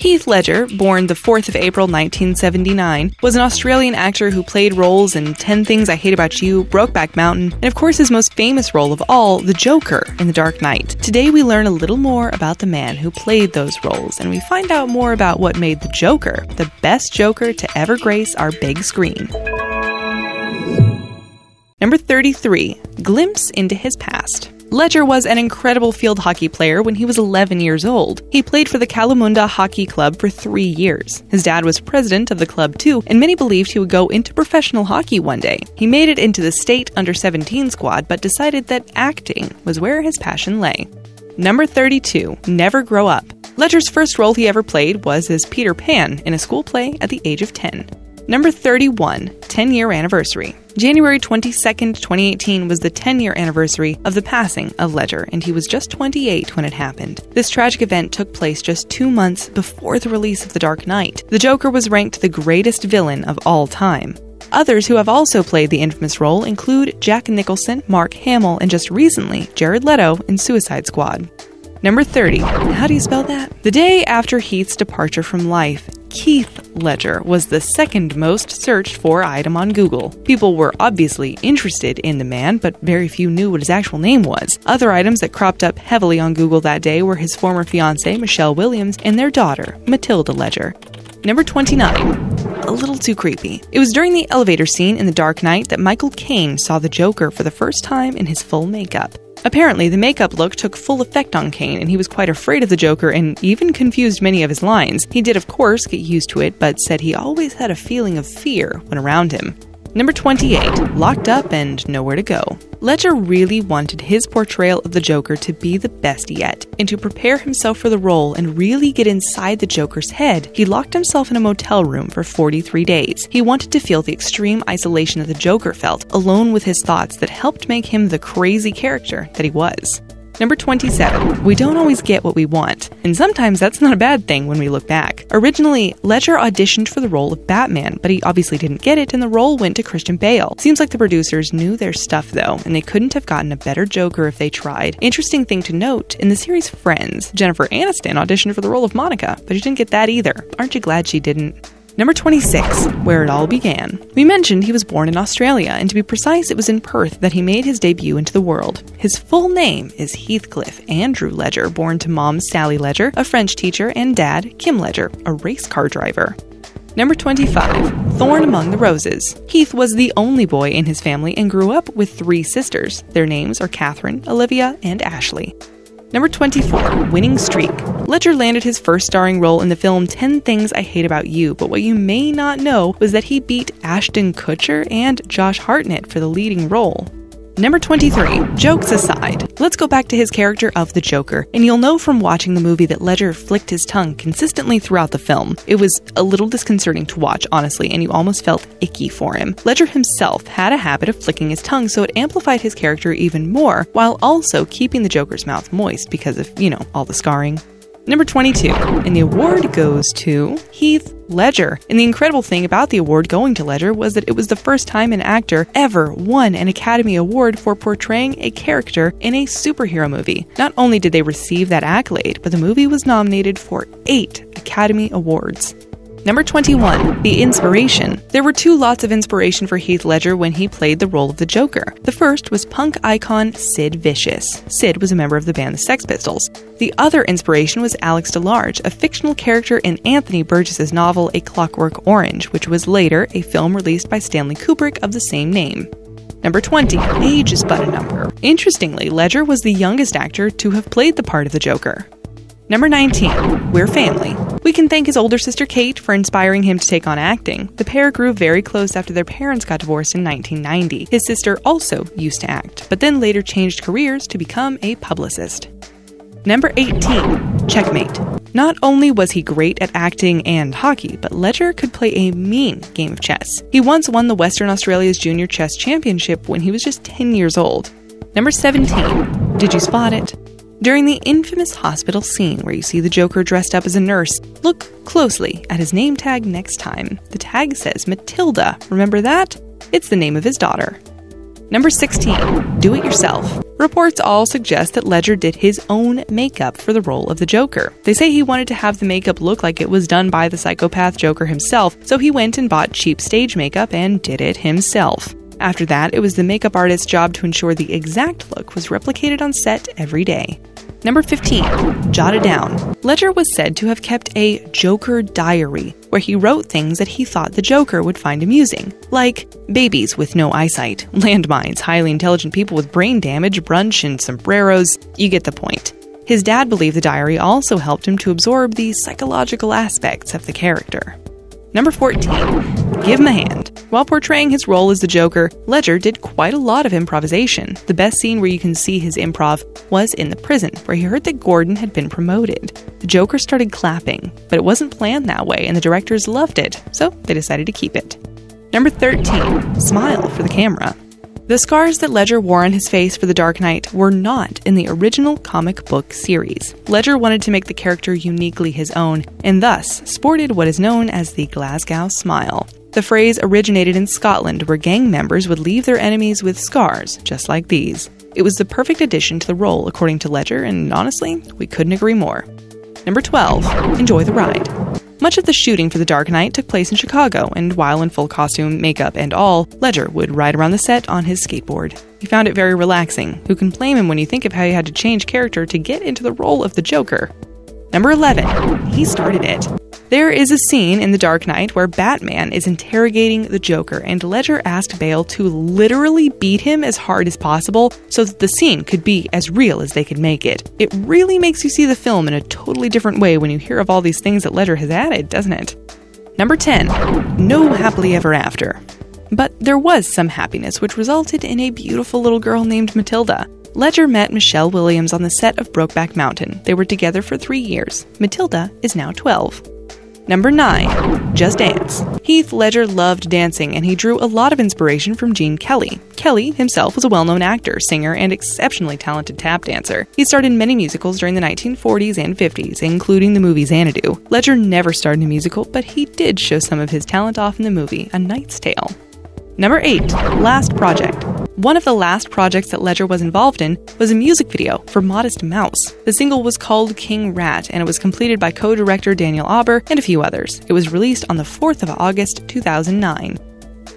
Heath Ledger, born the 4th of April 1979, was an Australian actor who played roles in 10 Things I Hate About You, Brokeback Mountain, and of course his most famous role of all, the Joker in The Dark Knight. Today we learn a little more about the man who played those roles, and we find out more about what made the Joker the best Joker to ever grace our big screen. Number 33. Glimpse into his past. Ledger was an incredible field hockey player when he was 11 years old. He played for the Kalamunda Hockey Club for 3 years. His dad was president of the club too, and many believed he would go into professional hockey one day. He made it into the state under-17 squad, but decided that acting was where his passion lay. Number 32. Never Grow Up. Ledger's first role he ever played was as Peter Pan in a school play at the age of 10. Number 31. 10-year anniversary. January 22nd, 2018 was the 10-year anniversary of the passing of Ledger, and he was just 28 when it happened. This tragic event took place just 2 months before the release of The Dark Knight. The Joker was ranked the greatest villain of all time. Others who have also played the infamous role include Jack Nicholson, Mark Hamill, and just recently, Jared Leto in Suicide Squad. Number 30. How do you spell that? The day after Heath's departure from life, Heath Ledger was the second most searched for item on Google. People were obviously interested in the man, but very few knew what his actual name was. Other items that cropped up heavily on Google that day were his former fiancée, Michelle Williams, and their daughter, Matilda Ledger. Number 29. A little too creepy. It was during the elevator scene in The Dark Knight that Michael Caine saw the Joker for the first time in his full makeup. Apparently, the makeup look took full effect on Caine, and he was quite afraid of the Joker and even confused many of his lines. He did, of course, get used to it, but said he always had a feeling of fear when around him. Number 28. Locked up and nowhere to go. Ledger really wanted his portrayal of the Joker to be the best yet, and to prepare himself for the role and really get inside the Joker's head, he locked himself in a motel room for 43 days. He wanted to feel the extreme isolation that the Joker felt, alone with his thoughts that helped make him the crazy character that he was. Number 27. We don't always get what we want, and sometimes that's not a bad thing when we look back. Originally, Ledger auditioned for the role of Batman, but he obviously didn't get it, and the role went to Christian Bale. Seems like the producers knew their stuff though, and they couldn't have gotten a better Joker if they tried. Interesting thing to note, in the series Friends, Jennifer Aniston auditioned for the role of Monica, but she didn't get that either. Aren't you glad she didn't? Number 26. Where it all began. We mentioned he was born in Australia, and to be precise, it was in Perth that he made his debut into the world. His full name is Heathcliff Andrew Ledger, born to mom Sally Ledger, a French teacher, and dad Kim Ledger, a race car driver. Number 25. Thorn Among the Roses. Heath was the only boy in his family and grew up with 3 sisters. Their names are Catherine, Olivia, and Ashley. Number 24. Winning Streak. Ledger landed his first starring role in the film 10 Things I Hate About You, but what you may not know was that he beat Ashton Kutcher and Josh Hartnett for the leading role. Number 23. Jokes aside, let's go back to his character of the Joker, and you'll know from watching the movie that Ledger flicked his tongue consistently throughout the film. It was a little disconcerting to watch, honestly, and you almost felt icky for him. Ledger himself had a habit of flicking his tongue, so it amplified his character even more, while also keeping the Joker's mouth moist because of, all the scarring. Number 22, and the award goes to Heath Ledger. And the incredible thing about the award going to Ledger was that it was the first time an actor ever won an Academy Award for portraying a character in a superhero movie. Not only did they receive that accolade, but the movie was nominated for 8 Academy Awards. Number 21. The inspiration. There were 2 lots of inspiration for Heath Ledger when he played the role of the Joker. The first was punk icon Sid Vicious. Sid was a member of the band the Sex Pistols. The other inspiration was Alex DeLarge, a fictional character in Anthony Burgess's novel A Clockwork Orange, which was later a film released by Stanley Kubrick of the same name. Number 20. Age is but a number. Interestingly, Ledger was the youngest actor to have played the part of the Joker. Number 19. We're family. We can thank his older sister Kate for inspiring him to take on acting. The pair grew very close after their parents got divorced in 1990. His sister also used to act, but then later changed careers to become a publicist. Number 18. Checkmate. Not only was he great at acting and hockey, but Ledger could play a mean game of chess. He once won the Western Australia's Junior Chess Championship when he was just 10 years old. Number 17. Did you spot it? During the infamous hospital scene where you see the Joker dressed up as a nurse, look closely at his name tag next time. The tag says Matilda. Remember that? It's the name of his daughter. Number 16. Do it yourself. Reports all suggest that Ledger did his own makeup for the role of the Joker. They say he wanted to have the makeup look like it was done by the psychopath Joker himself, so he went and bought cheap stage makeup and did it himself. After that, it was the makeup artist's job to ensure the exact look was replicated on set every day. Number 15. Jotted down. Ledger was said to have kept a Joker diary, where he wrote things that he thought the Joker would find amusing, like babies with no eyesight, landmines, highly intelligent people with brain damage, brunch, and sombreros. You get the point. His dad believed the diary also helped him to absorb the psychological aspects of the character. Number 14. Give him a hand. While portraying his role as the Joker, Ledger did quite a lot of improvisation. The best scene where you can see his improv was in the prison, where he heard that Gordon had been promoted. The Joker started clapping, but it wasn't planned that way, and the directors loved it, so they decided to keep it. Number 13. Smile for the camera. The scars that Ledger wore on his face for The Dark Knight were not in the original comic book series. Ledger wanted to make the character uniquely his own, and thus sported what is known as the Glasgow Smile. The phrase originated in Scotland, where gang members would leave their enemies with scars, just like these. It was the perfect addition to the role, according to Ledger, and honestly, we couldn't agree more. Number 12. Enjoy the ride. Much of the shooting for The Dark Knight took place in Chicago, and while in full costume, makeup, and all, Ledger would ride around the set on his skateboard. He found it very relaxing. Who can blame him when you think of how he had to change character to get into the role of the Joker? Number 11. He started it. There is a scene in The Dark Knight where Batman is interrogating the Joker, and Ledger asked Bale to literally beat him as hard as possible so that the scene could be as real as they could make it. It really makes you see the film in a totally different way when you hear of all these things that Ledger has added, doesn't it? Number 10. No happily ever after. But there was some happiness, which resulted in a beautiful little girl named Matilda. Ledger met Michelle Williams on the set of Brokeback Mountain. They were together for 3 years. Matilda is now 12. Number 9. Just Dance. Heath Ledger loved dancing, and he drew a lot of inspiration from Gene Kelly. Kelly himself was a well-known actor, singer, and exceptionally talented tap dancer. He starred in many musicals during the 1940s and 50s, including the movie Xanadu. Ledger never starred in a musical, but he did show some of his talent off in the movie A Knight's Tale. Number 8. Last project. One of the last projects that Ledger was involved in was a music video for Modest Mouse. The single was called King Rat, and it was completed by co-director Daniel Auber and a few others. It was released on the 4th of August, 2009.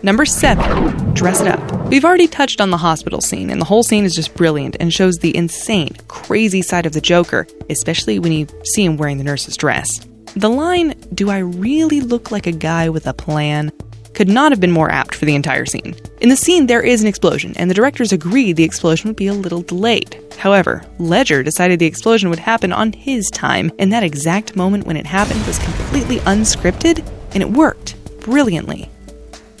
Number 7. Dress It Up. We've already touched on the hospital scene, and the whole scene is just brilliant and shows the insane, crazy side of the Joker, especially when you see him wearing the nurse's dress. The line, "Do I really look like a guy with a plan?" could not have been more apt for the entire scene. In the scene, there is an explosion, and the directors agreed the explosion would be a little delayed. However, Ledger decided the explosion would happen on his time, and that exact moment when it happened was completely unscripted, and it worked brilliantly.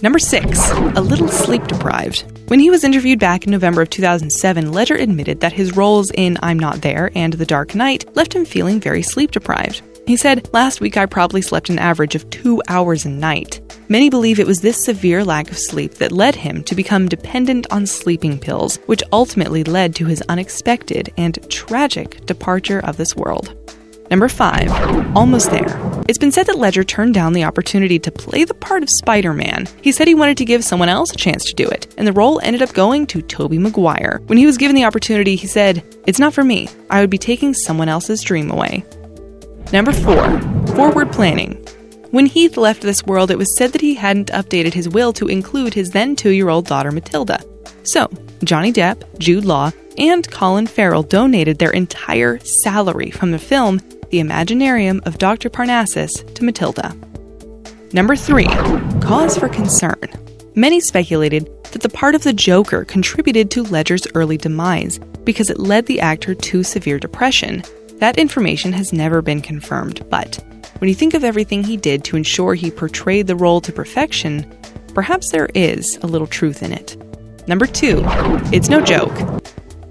Number 6. A little sleep deprived. When he was interviewed back in November of 2007, Ledger admitted that his roles in I'm Not There and The Dark Knight left him feeling very sleep deprived. He said, "Last week I probably slept an average of 2 hours a night." Many believe it was this severe lack of sleep that led him to become dependent on sleeping pills, which ultimately led to his unexpected and tragic departure of this world. Number 5. Almost There. It's been said that Ledger turned down the opportunity to play the part of Spider-Man. He said he wanted to give someone else a chance to do it, and the role ended up going to Tobey Maguire. When he was given the opportunity, he said, "It's not for me. I would be taking someone else's dream away." Number 4. Forward planning. When Heath left this world, it was said that he hadn't updated his will to include his then 2-year-old daughter Matilda. So, Johnny Depp, Jude Law, and Colin Farrell donated their entire salary from the film The Imaginarium of Dr. Parnassus to Matilda. Number 3. Cause for concern. Many speculated that the part of the Joker contributed to Ledger's early demise because it led the actor to severe depression. That information has never been confirmed, but when you think of everything he did to ensure he portrayed the role to perfection, perhaps there is a little truth in it. Number 2. It's no joke.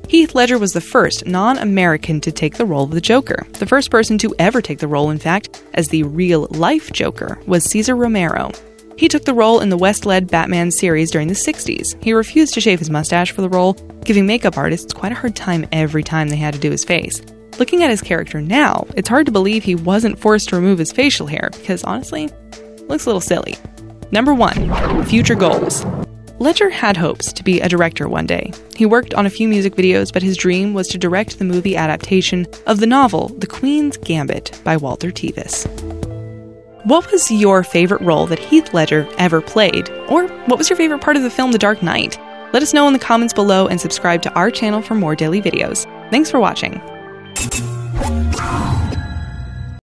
Heath Ledger was the first non-American to take the role of the Joker. The first person to ever take the role, in fact, as the real-life Joker, was Cesar Romero. He took the role in the West-led Batman series during the 60s. He refused to shave his mustache for the role, giving makeup artists quite a hard time every time they had to do his face. Looking at his character now, it's hard to believe he wasn't forced to remove his facial hair, because honestly, it looks a little silly. Number 1. Future goals. Ledger had hopes to be a director one day. He worked on a few music videos, but his dream was to direct the movie adaptation of the novel The Queen's Gambit by Walter Tevis. What was your favorite role that Heath Ledger ever played? Or what was your favorite part of the film The Dark Knight? Let us know in the comments below and subscribe to our channel for more daily videos. Thanks for watching.